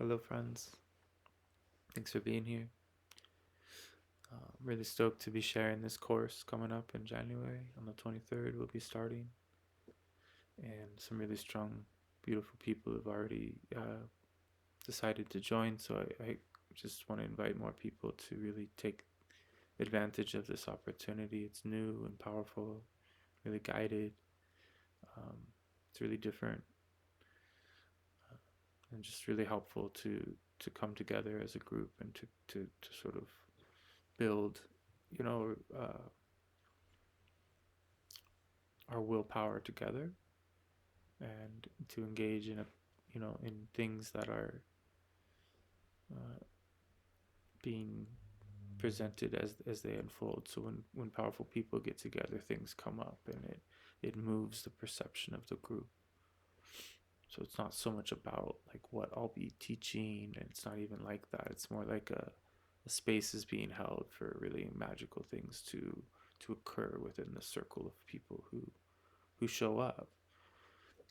Hello, friends. Thanks for being here. I'm really stoked to be sharing this course coming up in January. On the 23rd, we'll be starting. And some really strong, beautiful people have already decided to join. So I just want to invite more people to really take advantage of this opportunity. It's new and powerful, really guided. Um, it's really different and just really helpful to come together as a group and to sort of build, you know, our willpower together and to engage in in things that are uh, being presented as they unfold. So when powerful people get together, things come up and it moves the perception of the group. So it's not so much about like what I'll be teaching, and it's not even like that. It's more like a space is being held for really magical things to occur within the circle of people who show up.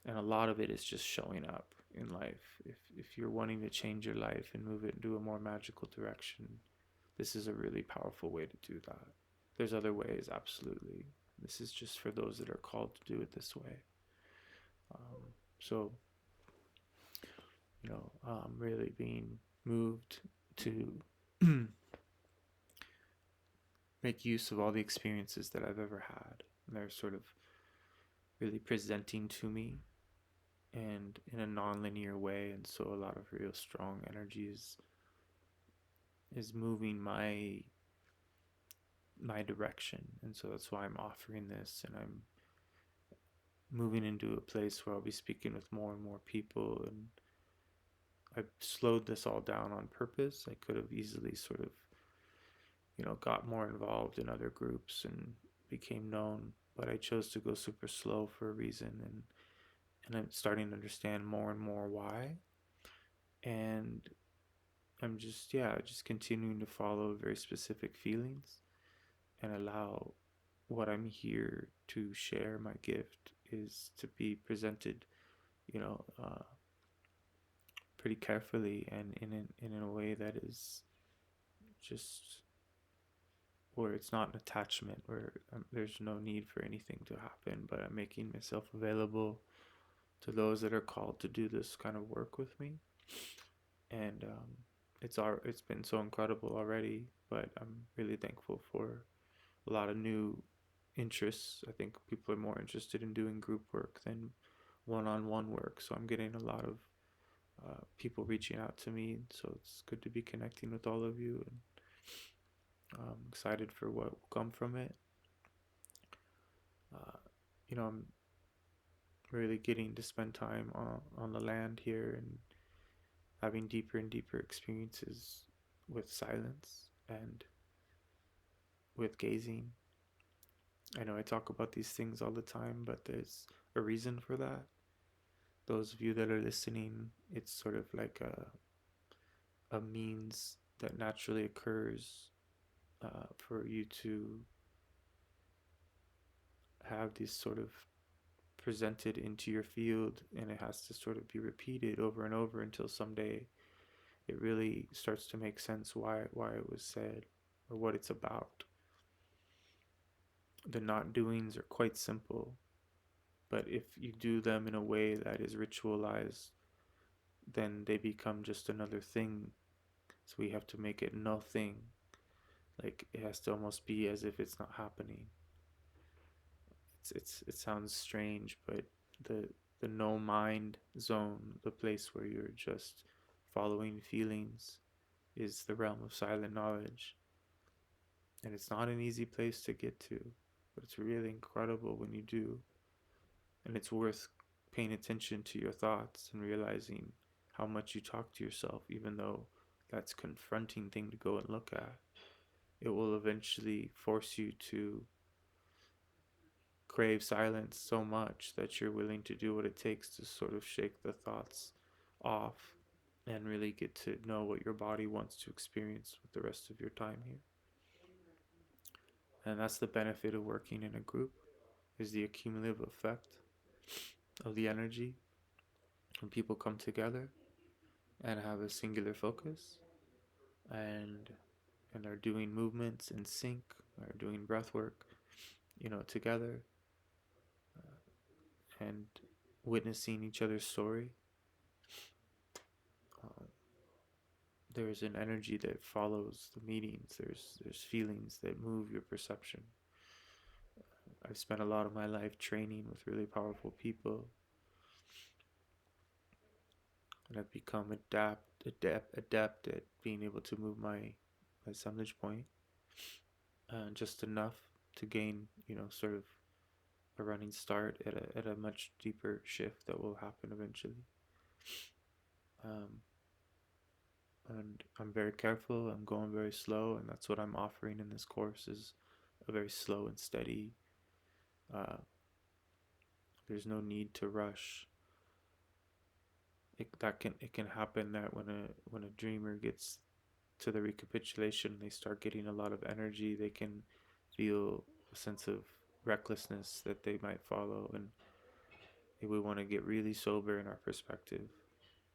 And a lot of it is just showing up in life. If you're wanting to change your life and move it into a more magical direction, this is a really powerful way to do that. There's other ways, absolutely. This is just for those that are called to do it this way. So really being moved to make use of all the experiences that I've ever had. And they're sort of really presenting to me and in a non-linear way, and so a lot of real strong energies is moving my direction, and so that's why I'm offering this, and I'm moving into a place where I'll be speaking with more and more people. And I've slowed this all down on purpose. I could have easily sort of got more involved in other groups and became known, but I chose to go super slow for a reason. And I'm starting to understand more and more why. And I'm just continuing to follow very specific feelings and allow what I'm here to share. My gift is to be presented, you know, uh, pretty carefully and in a way that is just where it's not an attachment, where there's no need for anything to happen, but I'm making myself available to those that are called to do this kind of work with me. And it's been so incredible already, but I'm really thankful for a lot of new interests. I think people are more interested in doing group work than one-on-one work. So I'm getting a lot of people reaching out to me. So it's good to be connecting with all of you, and I'm excited for what will come from it. Uh, I'm really getting to spend time on the land here and having deeper and deeper experiences with silence and with gazing. I know I talk about these things all the time, but there's a reason for that. Those of you that are listening, it's sort of like a means that naturally occurs for you to have these sort of presented into your field, and it has to sort of be repeated over and over until someday it really starts to make sense why it was said or what it's about. The not doings are quite simple, but if you do them in a way that is ritualized, then they become just another thing. So we have to make it nothing. Like it has to almost be as if it's not happening. It sounds strange, but the the no mind zone, the place where you're just following feelings, is the realm of silent knowledge. And it's not an easy place to get to, but it's really incredible when you do. And it's worth paying attention to your thoughts and realizing how much you talk to yourself, even though that's a confronting thing to go and look at. It will eventually force you to crave silence so much that you're willing to do what it takes to sort of shake the thoughts off and really get to know what your body wants to experience with the rest of your time here. And that's the benefit of working in a group, is the accumulative effect of the energy when people come together. and have a singular focus, and are doing movements in sync, or doing breath work, together, and witnessing each other's story. Uh, there's an energy that follows the meetings. There's feelings that move your perception. I've spent a lot of my life training with really powerful people, and I've become adept at being able to move my assemblage point, just enough to gain, sort of a running start at a much deeper shift that will happen eventually. Um, and I'm very careful. I'm going very slow, and that's what I'm offering in this course is a very slow and steady. Uh, there's no need to rush. It can happen that when a dreamer gets to the recapitulation, they start getting a lot of energy. They can feel a sense of recklessness that they might follow, and we want to get really sober in our perspective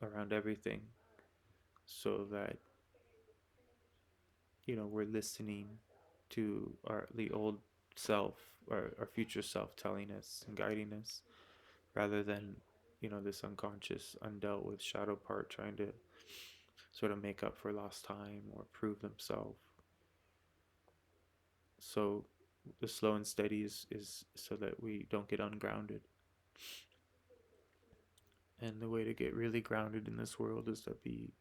around everything, so that we're listening to the old self, or our future self, telling us and guiding us, rather than this unconscious undealt with shadow part trying to sort of make up for lost time or prove themselves. So the slow and steady is so that we don't get ungrounded. And the way to get really grounded in this world is to be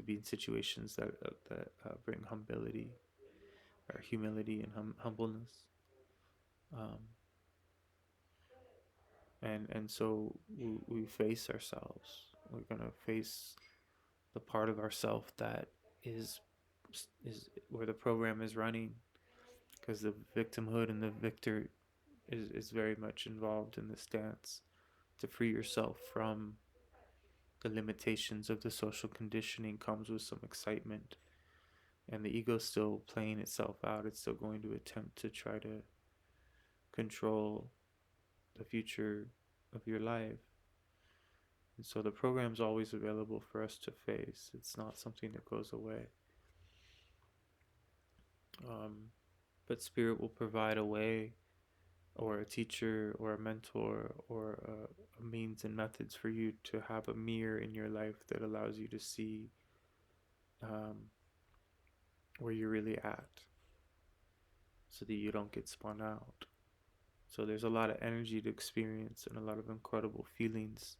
in situations that bring humility, or humility and humbleness. Um, and so we face ourselves. We're gonna face the part of ourself that is where the program is running, because the victimhood and the victor is very much involved in this dance to free yourself from the limitations of the social conditioning. Comes with some excitement, and the ego's still playing itself out. It's still going to attempt to try to control the future of your life. And so the program's always available for us to face. It's not something that goes away. But Spirit will provide a way, or a teacher, or a mentor, or a means and methods for you to have a mirror in your life that allows you to see um, where you're really at, so that you don't get spun out. So there's a lot of energy to experience and a lot of incredible feelings,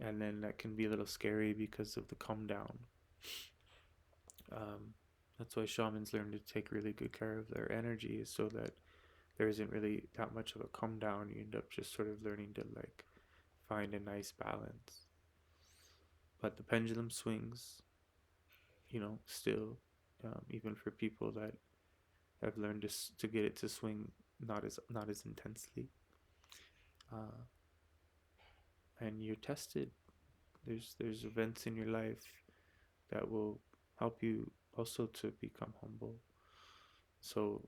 and then that can be a little scary because of the come down. Um, that's why shamans learn to take really good care of their energy, is so that there isn't really that much of a come down. You end up just sort of learning to find a nice balance. But the pendulum swings, still, even for people that have learned to get it to swing not as intensely. Uh, and you're tested. There's events in your life that will help you also to become humble. So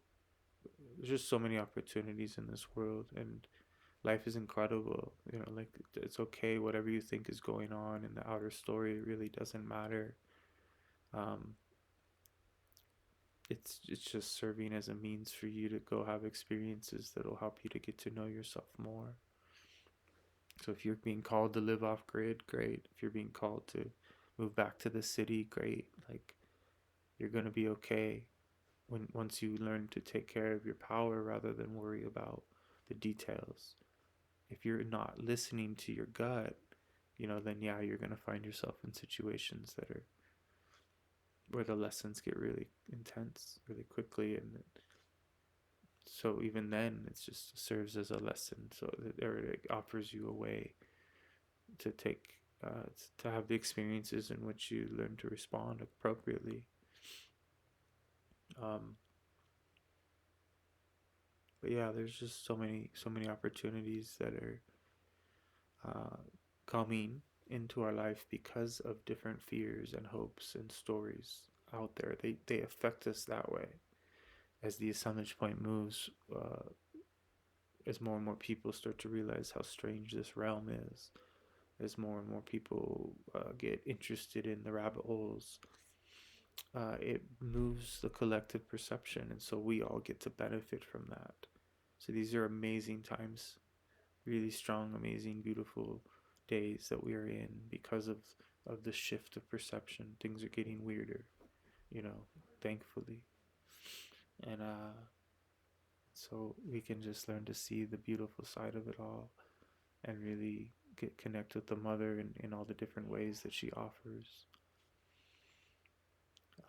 there's just so many opportunities in this world, and life is incredible. It's okay, whatever you think is going on in the outer story, it really doesn't matter. um, it's just serving as a means for you to go have experiences that will help you to get to know yourself more. So if you're being called to live off grid, great. If you're being called to move back to the city, great. You're gonna be okay once you learn to take care of your power rather than worry about the details. If you're not listening to your gut, then yeah, you're gonna find yourself in situations that are where the lessons get really intense really quickly, and so even then it just serves as a lesson, so it offers you a way to take to have the experiences in which you learn to respond appropriately. um, but yeah, there's just so many opportunities that are uh, coming into our life because of different fears and hopes and stories out there. They affect us that way as the assemblage point moves, as more and more people start to realize how strange this realm is, as more and more people get interested in the rabbit holes, it moves the collective perception, and so we all get to benefit from that. So these are amazing times, really strong, amazing, beautiful days that we are in because of the shift of perception. Things are getting weirder, you know, thankfully. And so we can just learn to see the beautiful side of it all and really connect with the mother in all the different ways that she offers.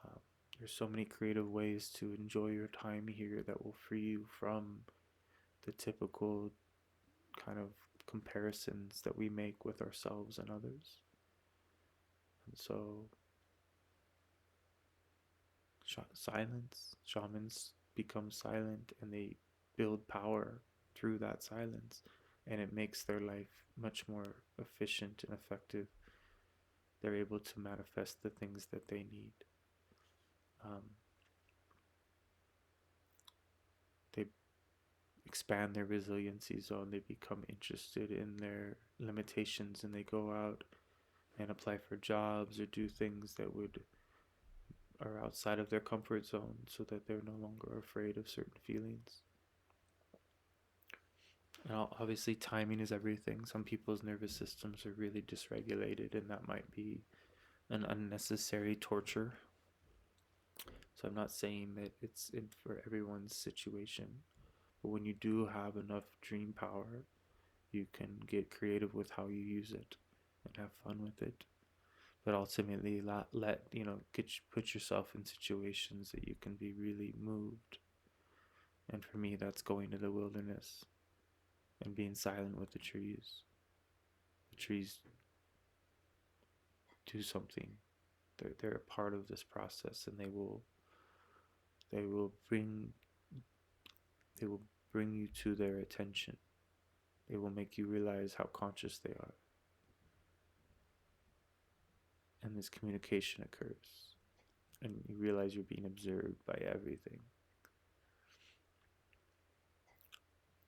Um, there's so many creative ways to enjoy your time here that will free you from the typical kind of comparisons that we make with ourselves and others. And so, silence, shamans become silent and they build power through that silence, and it makes their life much more efficient and effective. They're able to manifest the things that they need. Um, they expand their resiliency zone, they become interested in their limitations, and they go out and apply for jobs or do things that would are outside of their comfort zone so that they're no longer afraid of certain feelings. And obviously timing is everything. Some people's nervous systems are really dysregulated, and that might be an unnecessary torture. So I'm not saying that it's in for everyone's situation, but when you do have enough dream power, you can get creative with how you use it and have fun with it. But ultimately, let put yourself in situations that you can be really moved. And for me, that's going to the wilderness and being silent with the trees. The trees do something. They're a part of this process, and they will bring you to their attention. They will make you realize how conscious they are. And this communication occurs, and you realize you're being observed by everything.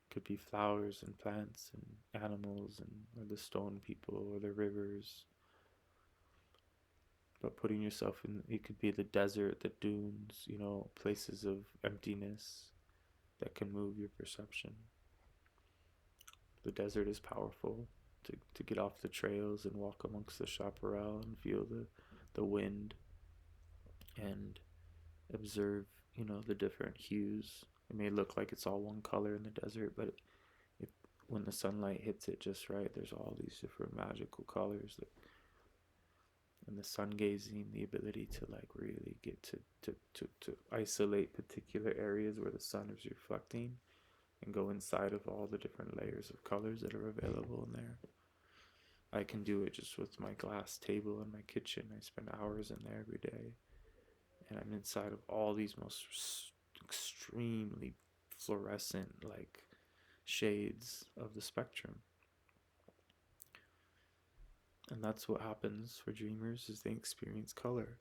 It could be flowers and plants and animals or the stone people or the rivers. But putting yourself in, it could be the desert, the dunes, places of emptiness that can move your perception. The desert is powerful to get off the trails and walk amongst the chaparral and feel the wind and observe, the different hues. It may look like it's all one color in the desert, but when the sunlight hits it just right, there's all these different magical colors and the sun gazing, the ability to really get to isolate particular areas where the sun is reflecting and go inside of all the different layers of colors that are available in there. I can do it just with my glass table in my kitchen. I spend hours in there every day, and I'm inside of all these most extremely fluorescent shades of the spectrum. And that's what happens for dreamers, is they experience color.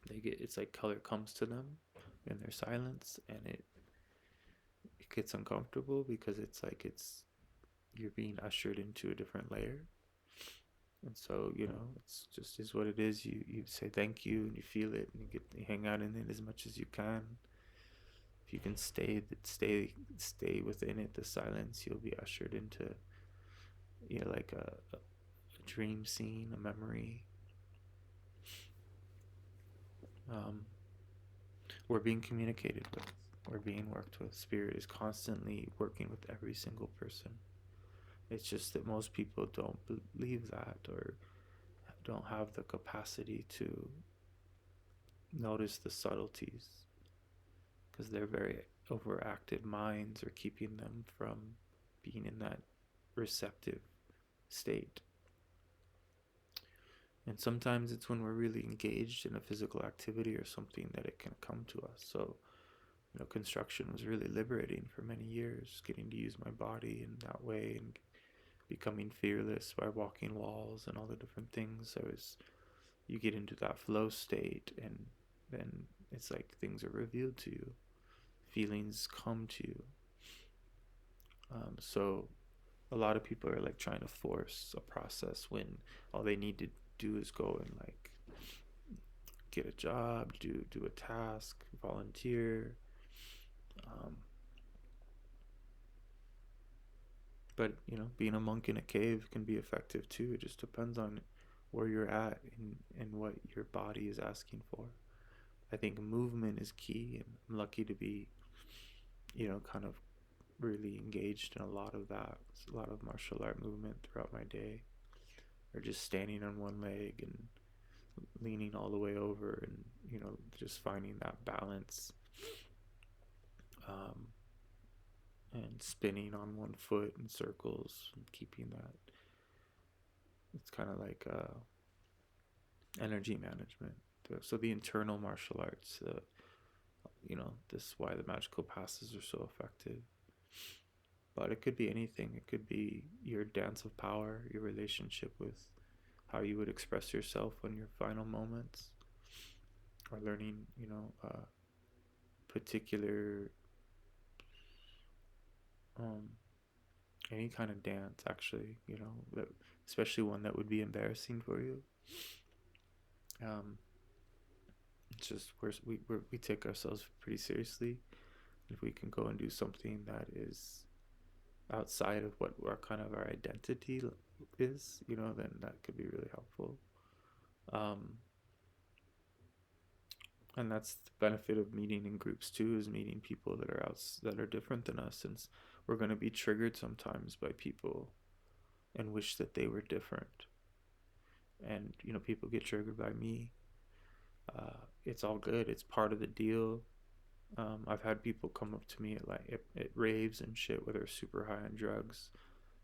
It's like color comes to them in their silence, and it gets uncomfortable because it's you're being ushered into a different layer. And so, it's just is what it is. You say thank you and you feel it, and you hang out in it as much as you can. If you can stay within it, the silence, you'll be ushered into like a dream scene, a memory. We're being communicated with, we're being worked with. Spirit is constantly working with every single person. It's just that most people don't believe that, or don't have the capacity to notice the subtleties, because their very overactive minds are keeping them from being in that receptive state. And sometimes it's when we're really engaged in a physical activity or something that it can come to us. So, construction was really liberating for many years, getting to use my body in that way and becoming fearless by walking walls and all the different things. You get into that flow state, and then it's like things are revealed to you. Feelings come to you. So a lot of people are like trying to force a process when all they need to do is go and like get a job, do a task, volunteer. Um, but being a monk in a cave can be effective too. It just depends on where you're at and what your body is asking for. I think movement is key, and I'm lucky to be, kind of really engaged in a lot of that. It's a lot of martial art movement throughout my day, or just standing on one leg and leaning all the way over, and just finding that balance, um, and spinning on one foot in circles and keeping that. It's kind of like energy management. So the internal martial arts, this is why the magical passes are so effective. But it could be anything. It could be your dance of power, your relationship with how you would express yourself in your final moments, or learning, particular, um, any kind of dance, actually, that, especially one that would be embarrassing for you. Um, it's just we take ourselves pretty seriously. If we can go and do something that is outside of what our kind of our identity is, then that could be really helpful. Um, and that's the benefit of meeting in groups too, is meeting people that are that are different than us, since we're going to be triggered sometimes by people and wish that they were different. And people get triggered by me. It's all good. It's part of the deal. I've had people come up to me at raves and shit where they're super high on drugs,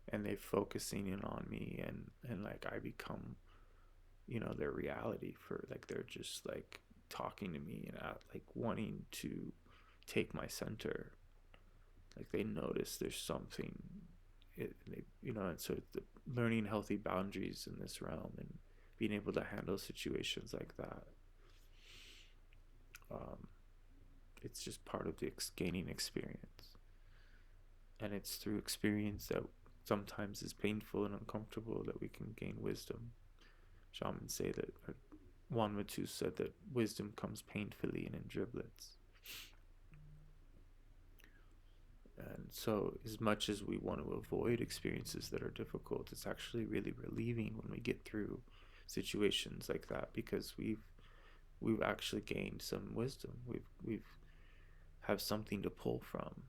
and they focusing in on me, and like I become, their reality, for like they're just like talking to me and like wanting to take my center. Like they notice there's something, and so the learning healthy boundaries in this realm and being able to handle situations like that. Um, it's just part of the gaining experience, and it's through experience that sometimes is painful and uncomfortable that we can gain wisdom. Shamans say that, Juan Matu said that wisdom comes painfully and in driblets. And so, as much as we want to avoid experiences that are difficult, it's actually really relieving when we get through situations like that, because we've actually gained some wisdom. We've have something to pull from,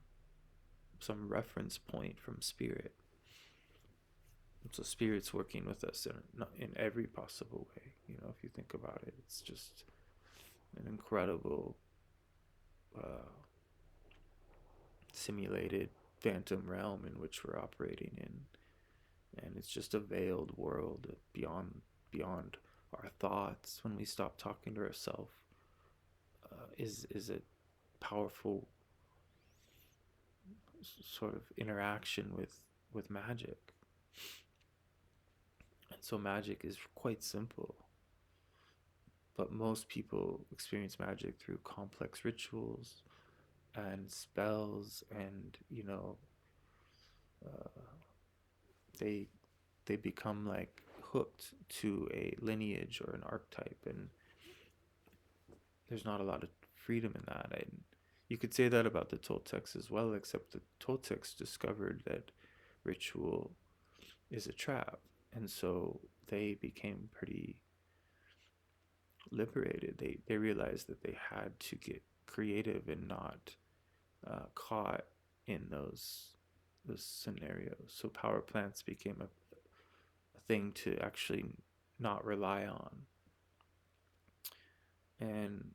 some reference point from spirit. So spirit's working with us in every possible way. If you think about it, it's just an incredible simulated phantom realm in which we're operating in, and it's just a veiled world beyond our thoughts. When we stop talking to ourselves, is a powerful sort of interaction with magic. And so magic is quite simple, but most people experience magic through complex rituals and spells, and uh, they they become like hooked to a lineage or an archetype, and there's not a lot of freedom in that. And you could say that about the Toltecs as well, except the Toltecs discovered that ritual is a trap, and so they became pretty liberated. They realized that they had to get creative and not caught in those scenarios. So power plants became a thing to actually not rely on. And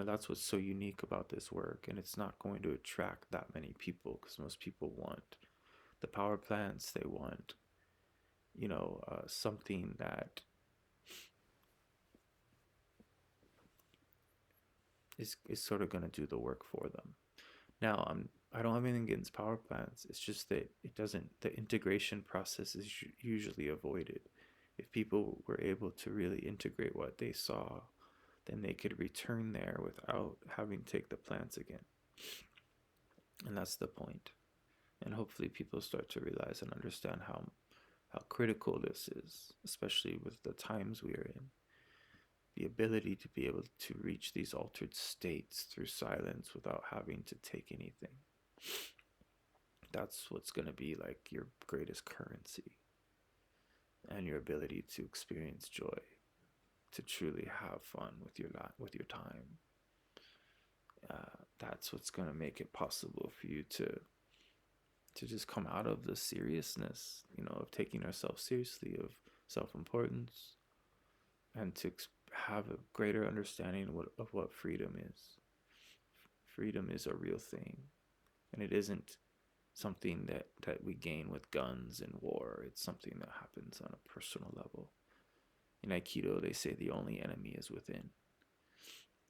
that's what's so unique about this work, and it's not going to attract that many people, because most people want the power plants. They want something that is sort of going to do the work for them. Now, I don't have anything against power plants. It's just that the integration process is usually avoided. If people were able to really integrate what they saw, then they could return there without having to take the plants again. And that's the point. And hopefully people start to realize and understand how critical this is, especially with the times we are in. The ability to be able to reach these altered states through silence without having to take anything. That's what's going to be like your greatest currency, and your ability to experience joy, to truly have fun with your time. That's what's going to make it possible for you to just come out of the seriousness, of taking ourselves seriously, of self-importance, and to have a greater understanding of what freedom is. Freedom is a real thing, and it isn't something that we gain with guns and war. It's something that happens on a personal level. In Aikido, they say the only enemy is within.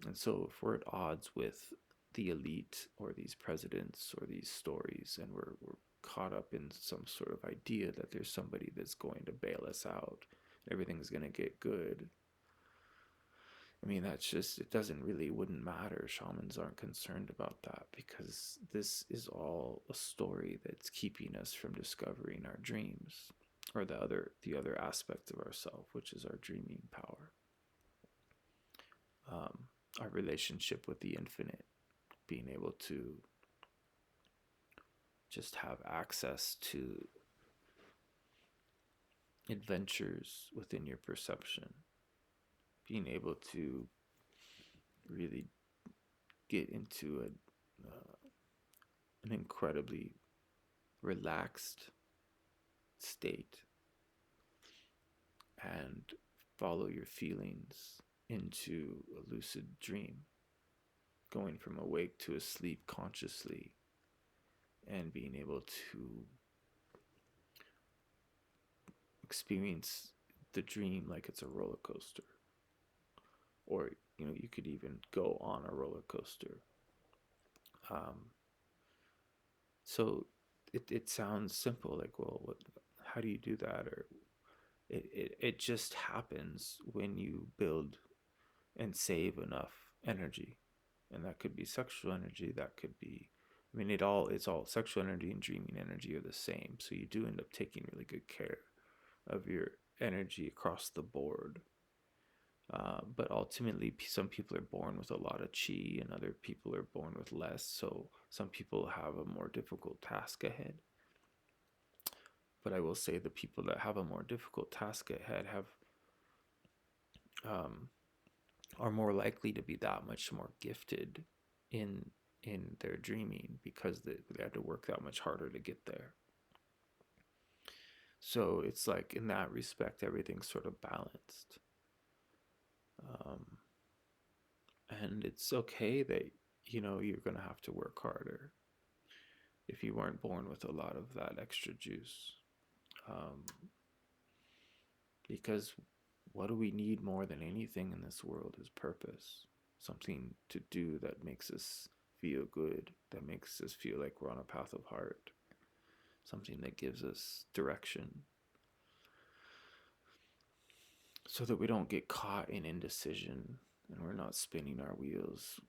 And so if we're at odds with the elite or these presidents or these stories, and we're caught up in some sort of idea that there's somebody that's going to bail us out, everything's going to get good, I mean, that's just, it wouldn't matter. Shamans aren't concerned about that, because this is all a story that's keeping us from discovering our dreams, or the other aspect of ourself, which is our dreaming power. Our relationship with the infinite, being able to just have access to adventures within your perception, being able to really get into an incredibly relaxed state and follow your feelings into a lucid dream, going from awake to asleep consciously, and being able to experience the dream like it's a roller coaster. Or, you could even go on a roller coaster. So it sounds simple, like, well, how do you do that? Or it just happens when you build and save enough energy. And that could be sexual energy, that could be, I mean, it's all sexual energy and dreaming energy are the same. So you do end up taking really good care of your energy across the board. But ultimately, some people are born with a lot of chi, and other people are born with less. So some people have a more difficult task ahead. But I will say the people that have a more difficult task ahead are more likely to be that much more gifted in their dreaming, because they had to work that much harder to get there. So it's like, in that respect, everything's sort of balanced. And it's okay that, you're going to have to work harder if you weren't born with a lot of that extra juice. Because what do we need more than anything in this world is purpose. Something to do that makes us feel good, that makes us feel like we're on a path of heart. Something that gives us direction, so that we don't get caught in indecision and we're not spinning our wheels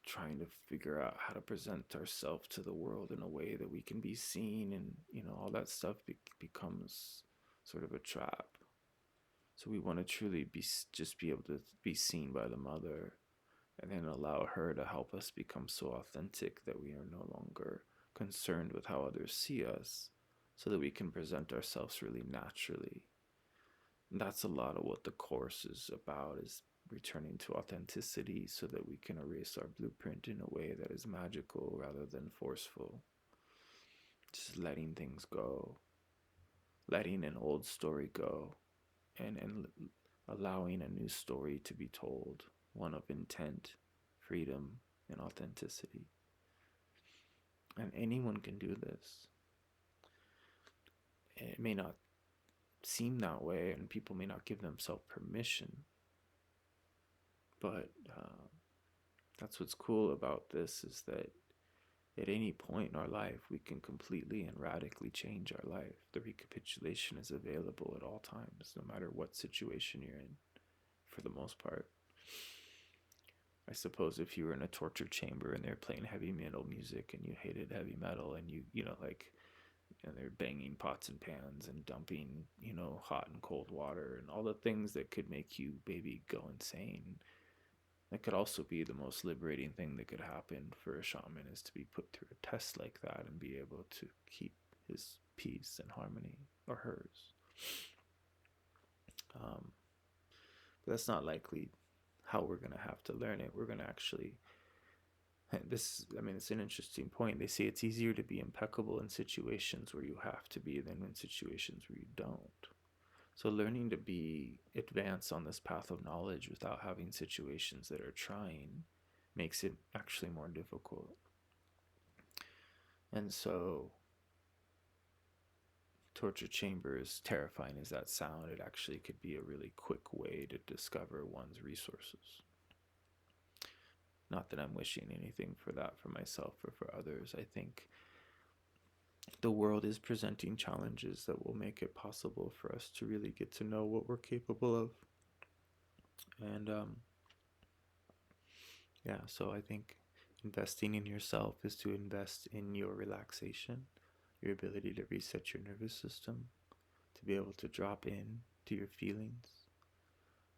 trying to figure out how to present ourselves to the world in a way that we can be seen, and all that stuff becomes sort of a trap. So we want to truly just be able to be seen by the mother, and then allow her to help us become so authentic that we are no longer concerned with how others see us, so that we can present ourselves really naturally. And that's a lot of what the course is about, is returning to authenticity, so that we can erase our blueprint in a way that is magical rather than forceful. Just letting things go, letting an old story go, and allowing a new story to be told, one of intent, freedom, and authenticity. And anyone can do this. It may not seem that way, and people may not give themselves permission, but that's what's cool about this, is that at any point in our life, we can completely and radically change our life. The recapitulation is available at all times, no matter what situation you're in, for the most part. I suppose if you were in a torture chamber and they're playing heavy metal music and you hated heavy metal, and they're banging pots and pans and dumping, hot and cold water and all the things that could make you maybe go insane. That could also be the most liberating thing that could happen for a shaman, is to be put through a test like that and be able to keep his peace and harmony, or hers. But that's not likely how we're going to have to learn it. We're going to actually, it's an interesting point. They say it's easier to be impeccable in situations where you have to be than in situations where you don't. So learning to be advanced on this path of knowledge without having situations that are trying makes it actually more difficult. And so torture chamber, as terrifying as that sound, it actually could be a really quick way to discover one's resources. Not that I'm wishing anything for that for myself or for others. I think the world is presenting challenges that will make it possible for us to really get to know what we're capable of. And so I think investing in yourself is to invest in your relaxation, your ability to reset your nervous system, to be able to drop in to your feelings,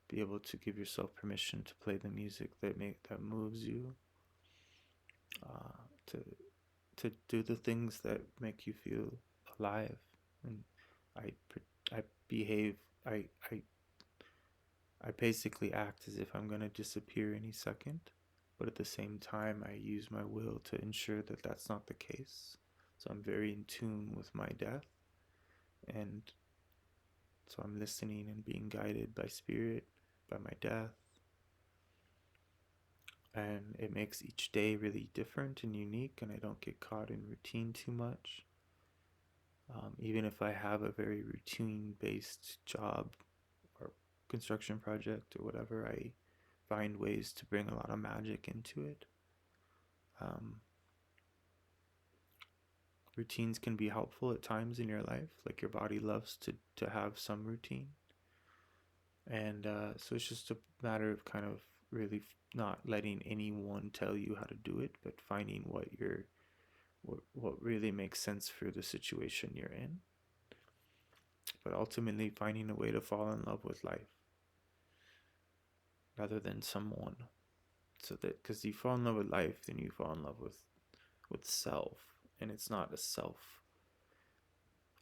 be able to give yourself permission to play the music that moves you, to do the things that make you feel alive. And I behave, I basically act as if I'm going to disappear any second, but at the same time I use my will to ensure that that's not the case. So I'm very in tune with my death, and so I'm listening and being guided by spirit, by my death. And it makes each day really different and unique, and I don't get caught in routine too much. Even if I have a very routine-based job or construction project or whatever, I find ways to bring a lot of magic into it. Routines can be helpful at times in your life, like your body loves to have some routine. And so it's just a matter of kind of really not letting anyone tell you how to do it, but finding what really makes sense for the situation you're in. But ultimately finding a way to fall in love with life rather than someone. So that, because you fall in love with life, then you fall in love with self, and it's not a self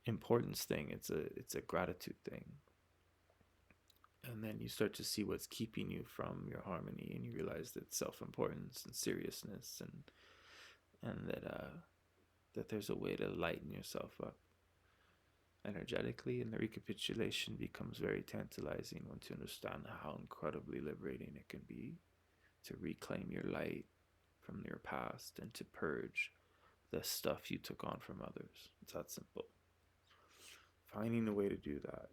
importance thing. It's a gratitude thing. And then you start to see what's keeping you from your harmony, and you realize that self-importance and seriousness, and that there's a way to lighten yourself up energetically, and the recapitulation becomes very tantalizing once you understand how incredibly liberating it can be to reclaim your light from your past and to purge the stuff you took on from others. It's that simple. Finding a way to do that.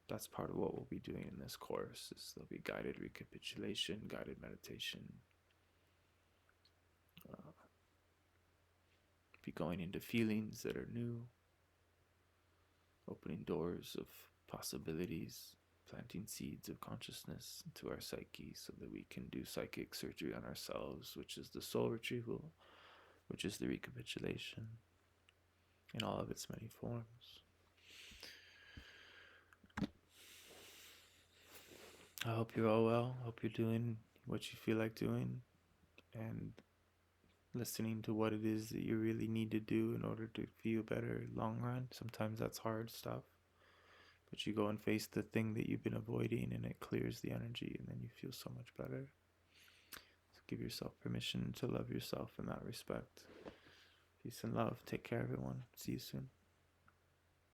That's part of what we'll be doing in this course. Is there'll be guided recapitulation, guided meditation. Be going into feelings that are new, opening doors of possibilities, planting seeds of consciousness into our psyche so that we can do psychic surgery on ourselves, which is the soul retrieval, which is the recapitulation in all of its many forms. I hope you're all well. I hope you're doing what you feel like doing and listening to what it is that you really need to do in order to feel better long run. Sometimes that's hard stuff, but you go and face the thing that you've been avoiding, and it clears the energy, and then you feel so much better. So give yourself permission to love yourself in that respect. Peace and love. Take care, everyone. See you soon.